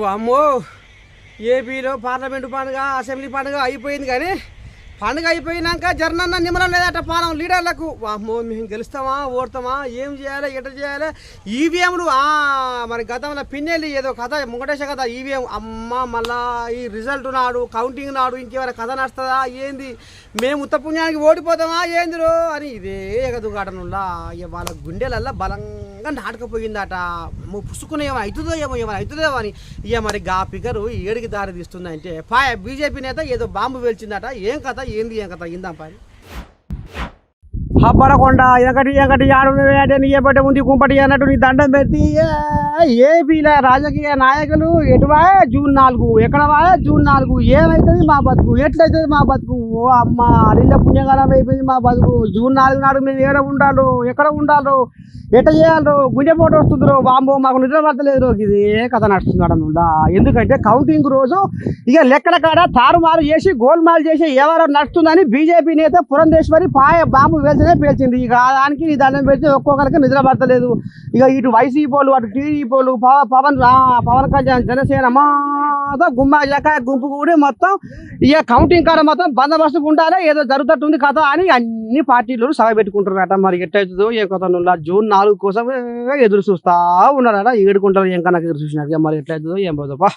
వామ్మో ఏపీలో పార్లమెంటు పండుగ అసెంబ్లీ పండుగ అయిపోయింది కానీ పండుగ అయిపోయినాక జర్నన్న నిమ్మలం లేదట పాలన లీడర్లకు. వామ్మో మేము గెలుస్తామా ఓడతామా ఏం చేయాలి ఎట్లా చేయాలి ఈవీఎంలు మరి గతంలో పిన్నెల్లి ఏదో కథ ముంగటేశ కథ ఈవీఎం అమ్మ మళ్ళా ఈ రిజల్ట్ నాడు కౌంటింగ్ నాడు ఇంకేమైనా కథ నడుస్తుందా ఏంది మేము ఉత్తపుణ్యానికి ఓడిపోతామా ఏందిరో అని ఇదే ఎగదుగాటనులా వాళ్ళ గుండెలల్లా బలంగా నాటకపోయిందట. పుసుకుని ఏమైనా అవుతుందో ఏమైనా అవుతుందో అని ఇక మరి గా పిగరు ఏడికి దారి తీస్తుందంటే బీజేపీ నేత ఏదో బాంబు పేల్చిందట. ఏం కథ ఏంది ఏం కథ ఇందాం పని హబ్బరకొండ ఒకటి ఆడు నీయబట్ట ఉంది కుంపటి అన్నట్టు నీ దండం పెట్టి ఏపీల రాజకీయ నాయకులు ఎటువా జూన్ 4 ఎక్కడవా జూన్ 4 ఏమవుతుంది మా బతుకు ఎట్లయితుంది మా బతుకు. ఓ అమ్మ అరిల్ల పుణ్యకాలం అయిపోయింది మా బతుకు. జూన్ 4 నాడు మేము ఎక్కడ ఉండాలో ఎట్ట చేయాలో గుండెపోటు వస్తుందో వామ్మో మాకు నిద్ర పడతలేదు. ఇదే కథ నడుస్తున్నాడు. ఎందుకంటే కౌంటింగ్ రోజు ఇక లెక్కల కాడ తారుమారు చేసి గోల్మాల్ చేసి ఎవరో నడుస్తుందని బీజేపీ నేత పురంధేశ్వరి బాంబు పేల్చింది. ఇక దానికి ఈ దండం పెడితే ఒక్కొక్కరికి నిద్ర పడతలేదు. ఇక ఇటు వైసీపీ పోలు అటు టీడీపీ పోలు పవన్ కళ్యాణ్ జనసేన మొత్తం గుంపు కూడి మొత్తం ఇక కౌంటింగ్ కాడ మొత్తం బందోబస్తు ఉండాలి ఏదో జరుగుతుంది కథ అని అన్ని పార్టీలు సభ పెట్టుకుంటున్నారట. మరి ఎట్టవుతుందో ఏ కథ జూన్ 4 కోసం ఎదురు చూస్తా ఉన్నారట. ఏడుకుంటారు ఏం కన్నా ఎదురు చూసినాక మరి ఎట్లయితుందో ఏం పోదప్పా.